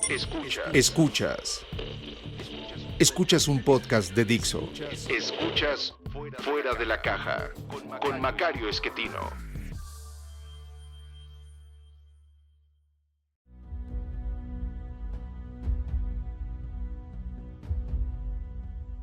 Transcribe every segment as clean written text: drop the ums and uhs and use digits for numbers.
Escuchas un podcast de Dixo. Escuchas Fuera de la Caja con Macario Esquetino.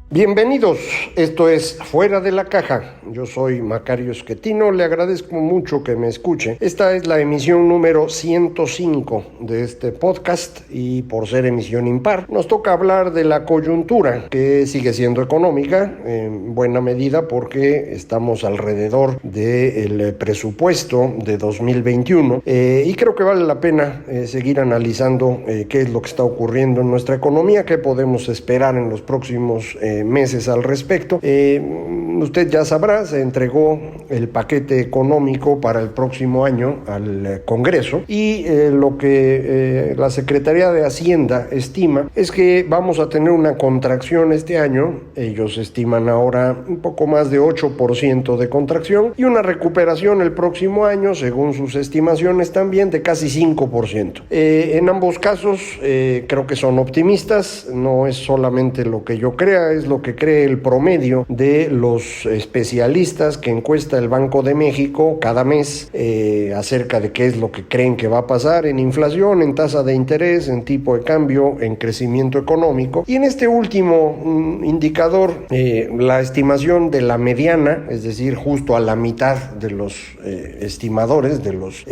Bienvenidos, esto es Fuera de la Caja. Yo soy Macario Esquetino, le agradezco mucho que me escuche. Esta es la emisión número 105 de este podcast y por ser emisión impar, nos toca hablar de la coyuntura que sigue siendo económica en buena medida porque estamos alrededor del presupuesto de 2021 y creo que vale la pena seguir analizando qué es lo que está ocurriendo en nuestra economía, qué podemos esperar en los próximos meses al respecto. Usted ya sabrá, se entregó el paquete económico para el próximo año al Congreso y lo que la Secretaría de Hacienda estima es que vamos a tener una contracción este año. Ellos estiman ahora un poco más de 8% de contracción y una recuperación el próximo año, según sus estimaciones también, de casi 5%. En ambos casos creo que son optimistas, no es solamente lo que yo crea, es lo que cree el promedio de los especialistas que encuesta el Banco de México cada mes acerca de qué es lo que creen que va a pasar en inflación, en tasa de interés, en tipo de cambio, en crecimiento económico. Y en este último indicador, la estimación de la mediana, es decir, justo a la mitad de los estimadores, de los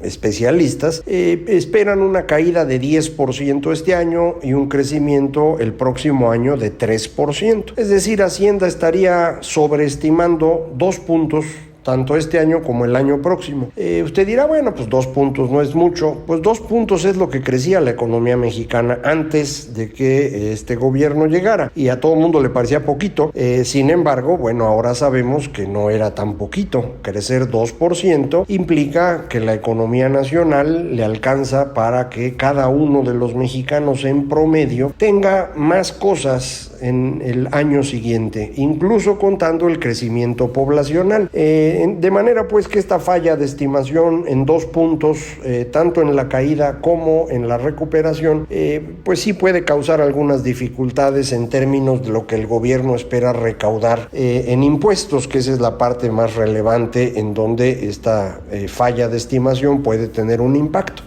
especialistas, esperan una caída de 10% este año y un crecimiento el próximo año de 3%. Es decir, Hacienda estaría sobreestimando 2 puntos tanto este año como el año próximo. Usted dirá, bueno, pues 2 puntos no es mucho. Pues 2 puntos es lo que crecía la economía mexicana antes de que este gobierno llegara. Y a todo el mundo le parecía poquito. Sin embargo, bueno, ahora sabemos que no era tan poquito. Crecer 2% implica que la economía nacional le alcanza para que cada uno de los mexicanos en promedio tenga más cosas en el año siguiente, incluso contando el crecimiento poblacional. De manera pues que esta falla de estimación en 2 puntos, tanto en la caída como en la recuperación, pues sí puede causar algunas dificultades en términos de lo que el gobierno espera recaudar en impuestos, que esa es la parte más relevante en donde esta falla de estimación puede tener un impacto.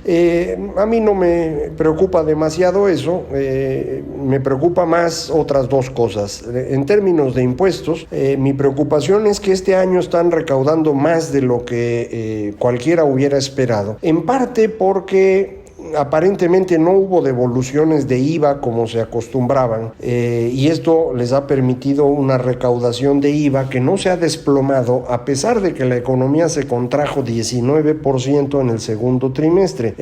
A mí no me preocupa demasiado eso, me preocupa más otras 2 cosas. En términos de impuestos, mi preocupación es que este año están recaudando más de lo que cualquiera hubiera esperado, en parte porque aparentemente no hubo devoluciones de IVA como se acostumbraban y esto les ha permitido una recaudación de IVA que no se ha desplomado a pesar de que la economía se contrajo 19% en el segundo trimestre.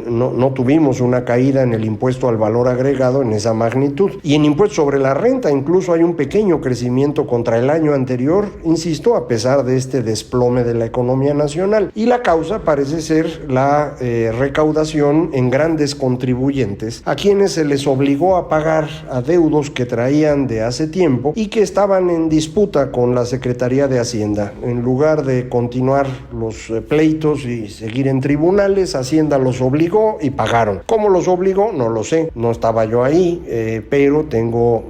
No tuvimos una caída en el impuesto al valor agregado en esa magnitud y en impuesto sobre la renta incluso hay un pequeño crecimiento contra el año anterior, insisto, a pesar de este desplome de la economía nacional, y la causa parece ser la recaudación en grandes contribuyentes a quienes se les obligó a pagar adeudos que traían de hace tiempo y que estaban en disputa con la Secretaría de Hacienda. En lugar de continuar los pleitos y seguir en tribunales, Hacienda los obligó y pagaron. ¿Cómo los obligó? No lo sé, no estaba yo ahí, pero tengo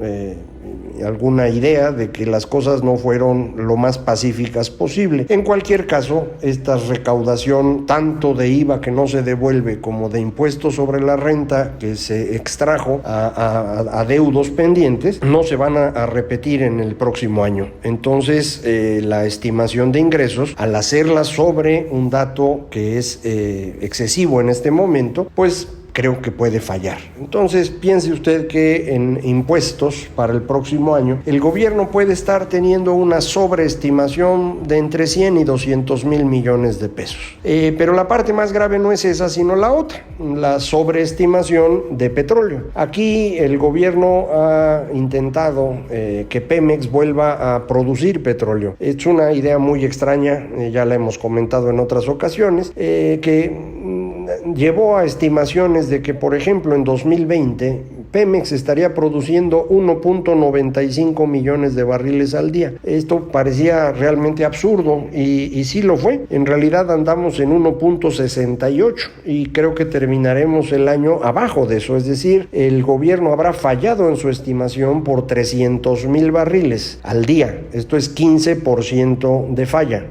alguna idea de que las cosas no fueron lo más pacíficas posible. En cualquier caso, esta recaudación tanto de IVA que no se devuelve como de impuestos sobre la renta que se extrajo a deudos pendientes no se van a repetir en el próximo año. Entonces, la estimación de ingresos, al hacerla sobre un dato que es excesivo en este momento, pues creo que puede fallar. Entonces, piense usted que en impuestos para el próximo año, el gobierno puede estar teniendo una sobreestimación de entre 100 y 200 mil millones de pesos. Pero la parte más grave no es esa, sino la otra, la sobreestimación de petróleo. Aquí el gobierno ha intentado que Pemex vuelva a producir petróleo. Es una idea muy extraña, ya la hemos comentado en otras ocasiones, que llevó a estimaciones de que, por ejemplo, en 2020 Pemex estaría produciendo 1.95 millones de barriles al día. Esto parecía realmente absurdo y sí lo fue. En realidad andamos en 1.68 y creo que terminaremos el año abajo de eso, es decir, el gobierno habrá fallado en su estimación por 300,000 barriles al día. Esto es 15% de falla.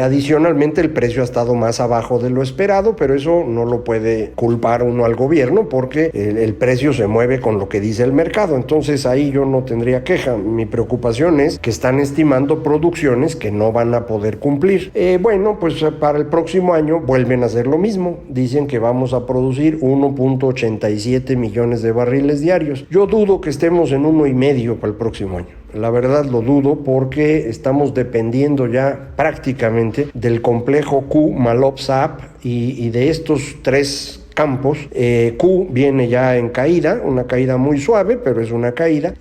Adicionalmente, el precio ha estado más abajo de lo esperado, pero eso no lo puede culpar uno al gobierno porque el precio se mueve con lo que dice el mercado. Entonces ahí yo no tendría queja. Mi preocupación es que están estimando producciones que no van a poder cumplir. Bueno, pues para el próximo año vuelven a hacer lo mismo. Dicen que vamos a producir 1.87 millones de barriles diarios. Yo dudo que estemos en 1.5 para el próximo año. La verdad lo dudo porque estamos dependiendo ya prácticamente del complejo Q-Maloob-Zaap y de estos tres campos. Q viene ya en caída, una caída muy suave, pero es una caída.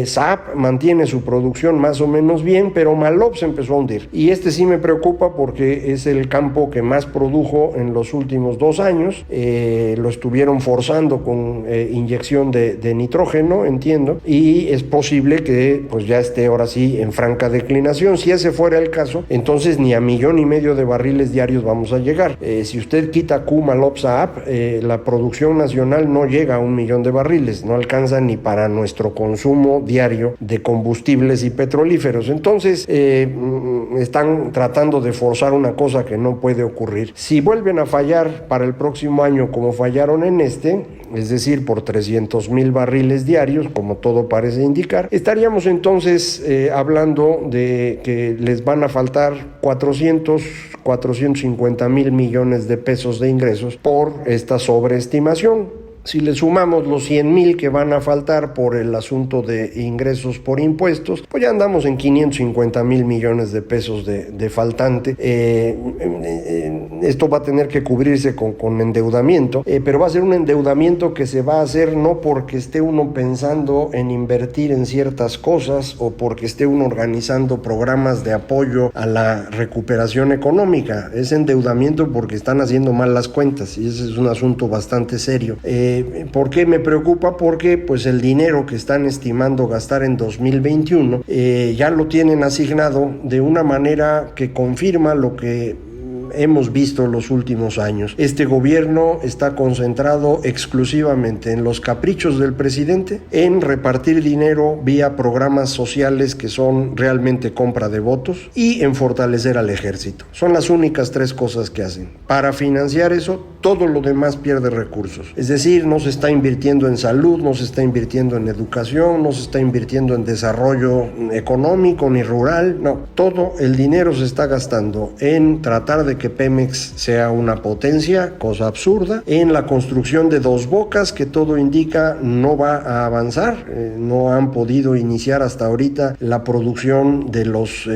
Zaap mantiene su producción más o menos bien, pero Maloob se empezó a hundir. Y este sí me preocupa porque es el campo que más produjo en los últimos 2 años. Lo estuvieron forzando con inyección de nitrógeno, entiendo, y es posible que pues ya esté ahora sí en franca declinación. Si ese fuera el caso, entonces ni a 1,5 millones de barriles diarios vamos a llegar. Si usted quita Q-Maloob-Zaap, la producción nacional no llega a 1 millón de barriles, no alcanza ni para nuestro consumo diario de combustibles y petrolíferos. Entonces están tratando de forzar una cosa que no puede ocurrir. Si vuelven a fallar para el próximo año como fallaron en este, es decir, por 300,000 barriles diarios, como todo parece indicar, estaríamos entonces hablando de que les van a faltar 450,000 millones de pesos de ingresos por esta sobreestimación. Si le sumamos los 100,000 que van a faltar por el asunto de ingresos por impuestos, pues ya andamos en 550,000 millones de pesos de faltante. Esto va a tener que cubrirse con endeudamiento, pero va a ser un endeudamiento que se va a hacer no porque esté uno pensando en invertir en ciertas cosas o porque esté uno organizando programas de apoyo a la recuperación económica. Es endeudamiento porque están haciendo mal las cuentas y ese es un asunto bastante serio. ¿Por qué me preocupa? Porque pues el dinero que están estimando gastar en 2021 ya lo tienen asignado de una manera que confirma lo que hemos visto los últimos años. Este gobierno está concentrado exclusivamente en los caprichos del presidente, en repartir dinero vía programas sociales que son realmente compra de votos y en fortalecer al ejército. Son las únicas 3 cosas que hacen. Para financiar eso, todo lo demás pierde recursos. Es decir, no se está invirtiendo en salud, no se está invirtiendo en educación, no se está invirtiendo en desarrollo económico ni rural. No, todo el dinero se está gastando en tratar de que Pemex sea una potencia, cosa absurda, en la construcción de 2 bocas que todo indica no va a avanzar. No han podido iniciar hasta ahorita la producción de los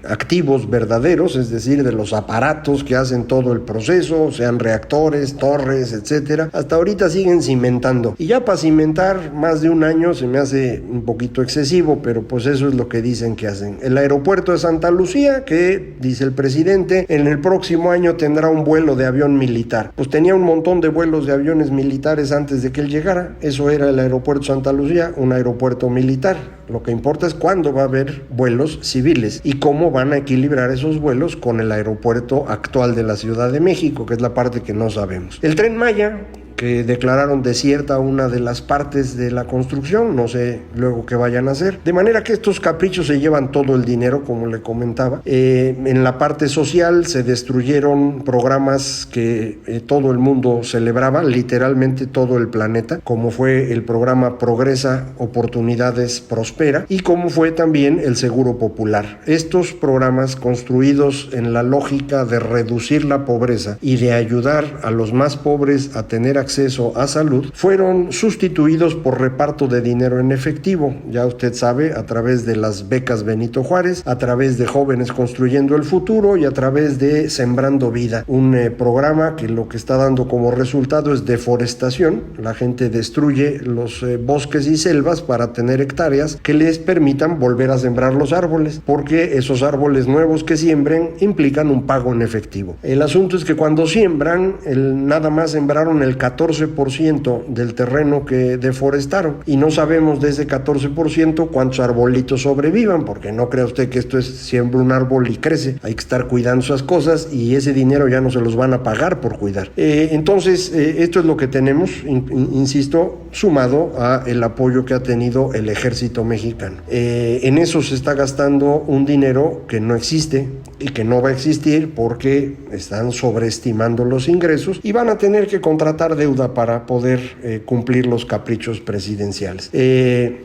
activos verdaderos, es decir, de los aparatos que hacen todo el proceso, sean reactores, torres, etcétera. Hasta ahorita siguen cimentando. Y ya para cimentar más de 1 año se me hace un poquito excesivo, pero pues eso es lo que dicen que hacen. El aeropuerto de Santa Lucía, que dice el presidente, en el próximo año tendrá un vuelo de avión militar. Pues tenía un montón de vuelos de aviones militares antes de que él llegara. Eso era el aeropuerto Santa Lucía, un aeropuerto militar. Lo que importa es cuándo va a haber vuelos civiles y cómo van a equilibrar esos vuelos con el aeropuerto actual de la Ciudad de México, que es la parte que no sabemos. El Tren Maya, que declararon desierta una de las partes de la construcción, no sé luego qué vayan a hacer, de manera que estos caprichos se llevan todo el dinero, como le comentaba. En la parte social se destruyeron programas que todo el mundo celebraba, literalmente todo el planeta, como fue el programa Progresa, Oportunidades, Prospera, y como fue también el Seguro Popular. Estos programas, construidos en la lógica de reducir la pobreza y de ayudar a los más pobres a tener acceso a salud, fueron sustituidos por reparto de dinero en efectivo. Ya usted sabe, a través de las becas Benito Juárez, a través de Jóvenes Construyendo el Futuro y a través de Sembrando Vida, un programa que lo que está dando como resultado es deforestación. La gente destruye los bosques y selvas para tener hectáreas que les permitan volver a sembrar los árboles, porque esos árboles nuevos que siembren implican un pago en efectivo. El asunto es que cuando siembran, nada más sembraron el 14% 14% del terreno que deforestaron y no sabemos de ese 14% cuántos arbolitos sobrevivan, porque no crea usted que esto es siembra un árbol y crece, hay que estar cuidando esas cosas y ese dinero ya no se los van a pagar por cuidar. Entonces, esto es lo que tenemos, insisto, sumado a el apoyo que ha tenido el ejército mexicano. En eso se está gastando un dinero que no existe y que no va a existir porque están sobreestimando los ingresos y van a tener que contratar deuda para poder cumplir los caprichos presidenciales.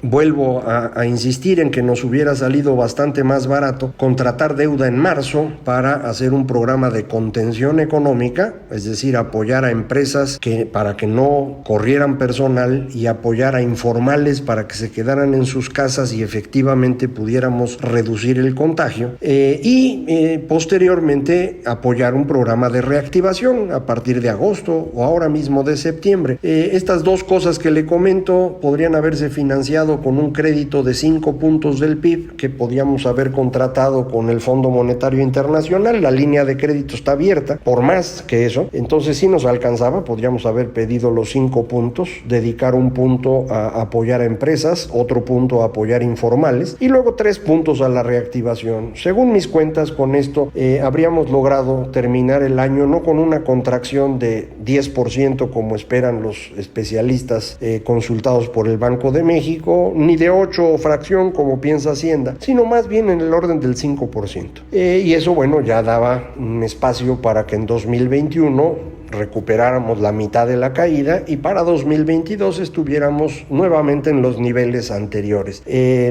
Vuelvo a insistir en que nos hubiera salido bastante más barato contratar deuda en marzo para hacer un programa de contención económica, es decir, apoyar a empresas para que no corrieran personal y apoyar a informales para que se quedaran en sus casas y efectivamente pudiéramos reducir el contagio y posteriormente apoyar un programa de reactivación a partir de agosto o ahora mismo de septiembre. Estas dos cosas que le comento podrían haberse financiado con un crédito de 5 puntos del PIB que podíamos haber contratado con el Fondo Monetario Internacional. La línea de crédito está abierta por más que eso, entonces si nos alcanzaba podríamos haber pedido los 5 puntos, dedicar un punto a apoyar a empresas, otro punto a apoyar informales y luego 3 puntos a la reactivación. Según mis cuentas, con esto habríamos logrado terminar el año no con una contracción de 10% como esperan los especialistas consultados por el Banco de México, ni de 8 fracción como piensa Hacienda, sino más bien en el orden del 5%. Y eso, bueno, ya daba un espacio para que en 2021 recuperáramos la mitad de la caída y para 2022 estuviéramos nuevamente en los niveles anteriores.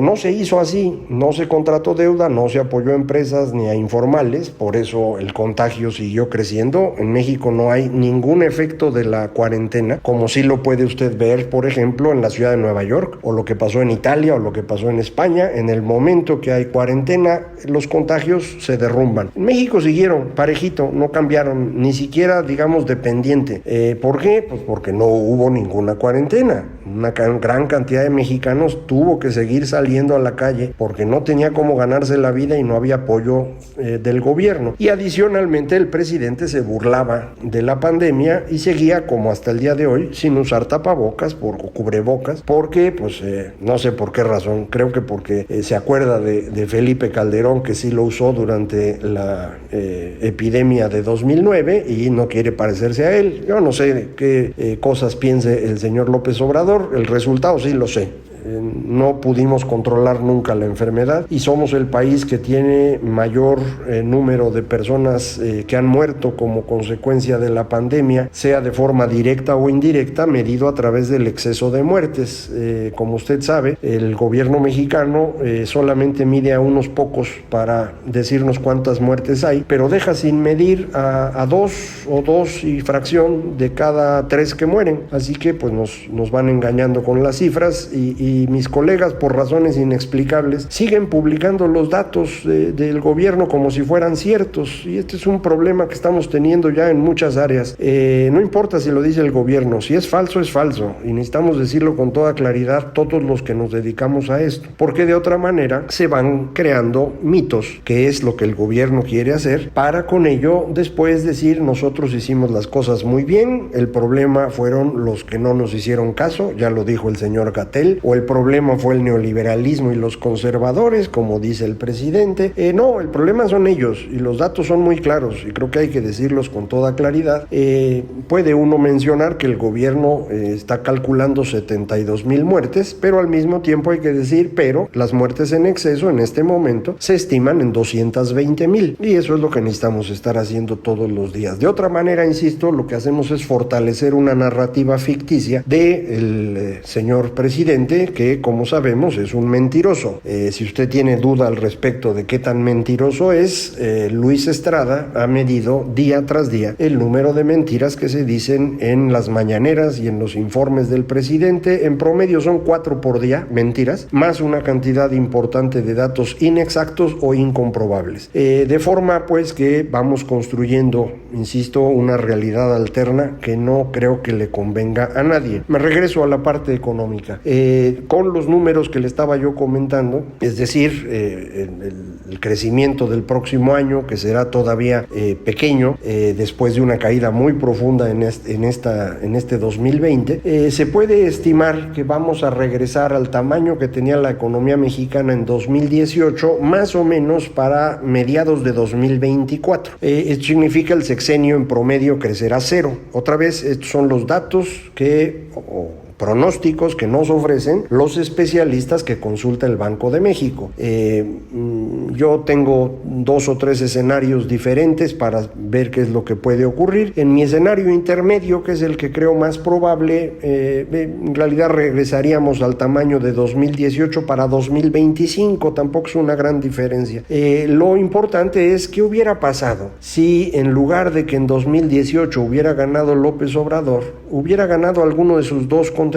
No se hizo así, no se contrató deuda, no se apoyó a empresas ni a informales, por eso el contagio siguió creciendo. En México no hay ningún efecto de la cuarentena, como sí lo puede usted ver, por ejemplo, en la ciudad de Nueva York, o lo que pasó en Italia, o lo que pasó en España. En el momento que hay cuarentena, los contagios se derrumban. En México siguieron parejito, no cambiaron, ni siquiera, digamos, dependiente. ¿Por qué? Pues porque no hubo ninguna cuarentena. Una gran cantidad de mexicanos tuvo que seguir saliendo a la calle porque no tenía cómo ganarse la vida y no había apoyo del gobierno. Y adicionalmente el presidente se burlaba de la pandemia y seguía como hasta el día de hoy sin usar tapabocas o cubrebocas porque, pues, no sé por qué razón, creo que porque se acuerda de Felipe Calderón, que sí lo usó durante la epidemia de 2009 y no quiere parecerse a él. Yo no sé qué cosas piense el señor López Obrador, el resultado sí lo sé. No pudimos controlar nunca la enfermedad y somos el país que tiene mayor número de personas que han muerto como consecuencia de la pandemia, sea de forma directa o indirecta, medido a través del exceso de muertes. Como usted sabe, el gobierno mexicano solamente mide a unos pocos para decirnos cuántas muertes hay, pero deja sin medir a 2 o 2 y fracción de cada 3 que mueren. Así que pues nos van engañando con las cifras y mis colegas, por razones inexplicables, siguen publicando los datos del gobierno como si fueran ciertos, y este es un problema que estamos teniendo ya en muchas áreas. No importa si lo dice el gobierno, si es falso, y necesitamos decirlo con toda claridad todos los que nos dedicamos a esto, porque de otra manera se van creando mitos, que es lo que el gobierno quiere hacer, para con ello después decir nosotros hicimos las cosas muy bien, el problema fueron los que no nos hicieron caso, ya lo dijo el señor Gatell, o el problema fue el neoliberalismo y los conservadores, como dice el presidente. No, el problema son ellos y los datos son muy claros y creo que hay que decirlos con toda claridad. Puede uno mencionar que el gobierno está calculando 72,000 muertes, pero al mismo tiempo hay que decir, pero las muertes en exceso en este momento se estiman en 220,000 y eso es lo que necesitamos estar haciendo todos los días. De otra manera, insisto, lo que hacemos es fortalecer una narrativa ficticia del señor presidente, que como sabemos es un mentiroso. Si usted tiene duda al respecto de qué tan mentiroso es, Luis Estrada ha medido día tras día el número de mentiras que se dicen en las mañaneras y en los informes del presidente. En promedio son 4 por día, mentiras, más una cantidad importante de datos inexactos o incomprobables. De forma pues que vamos construyendo, insisto, una realidad alterna que no creo que le convenga a nadie. Me regreso a la parte económica. con los números que le estaba yo comentando, es decir, el crecimiento del próximo año, que será todavía pequeño, después de una caída muy profunda en este 2020, se puede estimar que vamos a regresar al tamaño que tenía la economía mexicana en 2018, más o menos para mediados de 2024. Esto significa el sexenio en promedio crecerá cero. Otra vez, estos son los datos pronósticos que nos ofrecen los especialistas que consulta el Banco de México. Yo tengo 2 o 3 escenarios diferentes para ver qué es lo que puede ocurrir. En mi escenario intermedio, que es el que creo más probable, en realidad regresaríamos al tamaño de 2018 para 2025, tampoco es una gran diferencia. Lo importante es qué hubiera pasado si en lugar de que en 2018 hubiera ganado López Obrador, hubiera ganado alguno de sus 2 contrincantes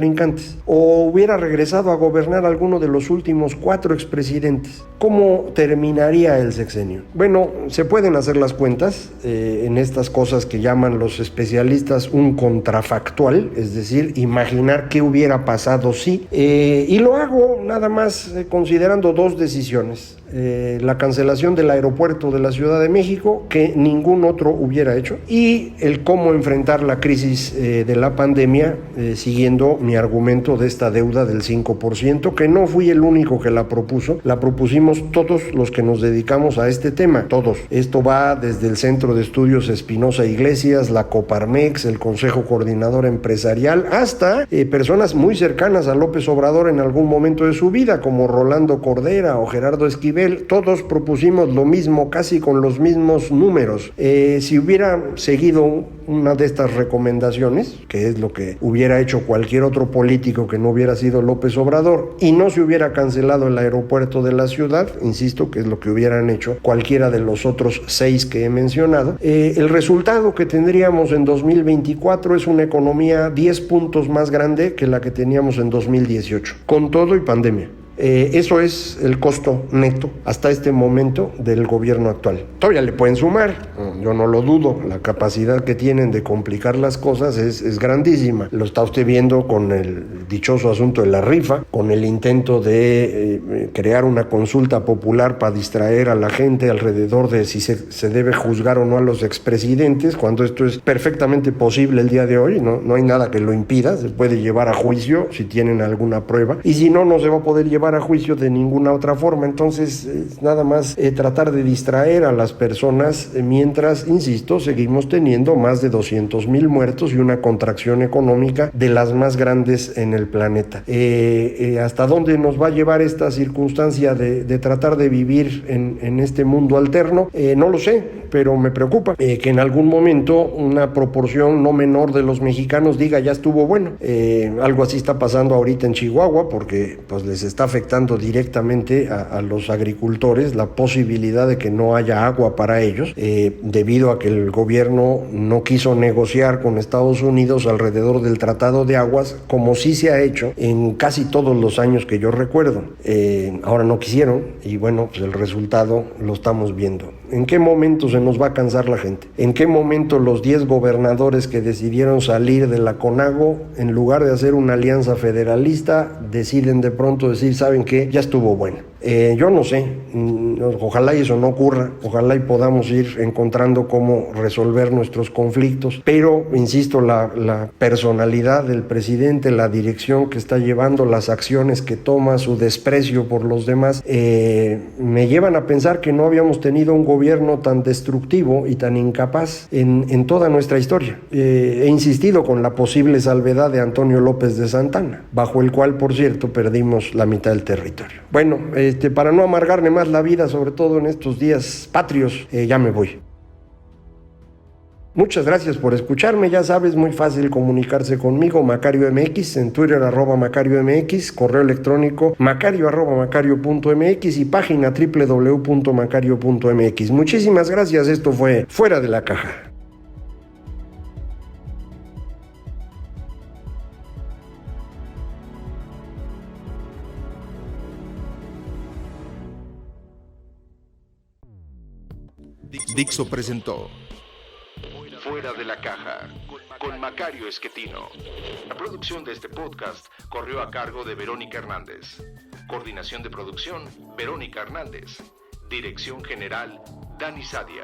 o hubiera regresado a gobernar alguno de los últimos 4 expresidentes. ¿Cómo terminaría el sexenio? Bueno, se pueden hacer las cuentas en estas cosas que llaman los especialistas un contrafactual, es decir, imaginar qué hubiera pasado si, y lo hago nada más considerando 2 decisiones. La cancelación del aeropuerto de la Ciudad de México, que ningún otro hubiera hecho, y el cómo enfrentar la crisis de la pandemia, siguiendo mi argumento de esta deuda del 5%, que no fui el único que la propuso, la propusimos todos los que nos dedicamos a este tema, todos. Esto va desde el Centro de Estudios Espinosa Iglesias, la Coparmex, el Consejo Coordinador Empresarial, hasta personas muy cercanas a López Obrador en algún momento de su vida, como Rolando Cordera o Gerardo Esquivel. Todos propusimos lo mismo, casi con los mismos números. Si hubiera seguido una de estas recomendaciones, que es lo que hubiera hecho cualquier otro político que no hubiera sido López Obrador, y no se hubiera cancelado el aeropuerto de la ciudad, insisto que es lo que hubieran hecho cualquiera de los otros 6 que he mencionado, el resultado que tendríamos en 2024 es una economía 10 puntos más grande que la que teníamos en 2018, con todo y pandemia. Eso es el costo neto hasta este momento del gobierno actual. Todavía le pueden sumar, yo no lo dudo, la capacidad que tienen de complicar las cosas es grandísima. Lo está usted viendo con el dichoso asunto de la rifa, con el intento de crear una consulta popular para distraer a la gente alrededor de si se debe juzgar o no a los expresidentes, cuando esto es perfectamente posible el día de hoy, no hay nada que lo impida, se puede llevar a juicio si tienen alguna prueba, y si no, no se va a poder llevar a juicio de ninguna otra forma. Entonces nada más tratar de distraer a las personas mientras, insisto, seguimos teniendo más de 200,000 muertos y una contracción económica de las más grandes en el planeta. ¿Hasta dónde nos va a llevar esta circunstancia de tratar de vivir en este mundo alterno? No lo sé, pero me preocupa que en algún momento una proporción no menor de los mexicanos diga ya estuvo bueno. Algo así está pasando ahorita en Chihuahua, porque pues les está afectando directamente a los agricultores la posibilidad de que no haya agua para ellos, debido a que el gobierno no quiso negociar con Estados Unidos alrededor del Tratado de Aguas, como sí se ha hecho en casi todos los años que yo recuerdo. Ahora no quisieron y bueno, pues el resultado lo estamos viendo. ¿En qué momento se nos va a cansar la gente? ¿En qué momento los 10 gobernadores que decidieron salir de la CONAGO, en lugar de hacer una alianza federalista, deciden de pronto decir, ¿saben qué? Ya estuvo bueno? Yo no sé, ojalá eso no ocurra, ojalá y podamos ir encontrando cómo resolver nuestros conflictos, pero insisto, la personalidad del presidente, la dirección que está llevando, las acciones que toma, su desprecio por los demás, me llevan a pensar que no habíamos tenido un gobierno tan destructivo y tan incapaz en toda nuestra historia. He insistido con la posible salvedad de Antonio López de Santana, bajo el cual, por cierto, perdimos la mitad del territorio. Bueno, para no amargarme más la vida, sobre todo en estos días patrios, ya me voy. Muchas gracias por escucharme, ya sabes, muy fácil comunicarse conmigo, Macario MX, en Twitter @Macario MX, correo electrónico macario@macario.mx y página www.macario.mx. Muchísimas gracias, esto fue Fuera de la Caja. Dixo presentó Fuera de la Caja, con Macario Esquetino. La producción de este podcast corrió a cargo de Verónica Hernández. Coordinación de producción, Verónica Hernández. Dirección General, Dani Sadia.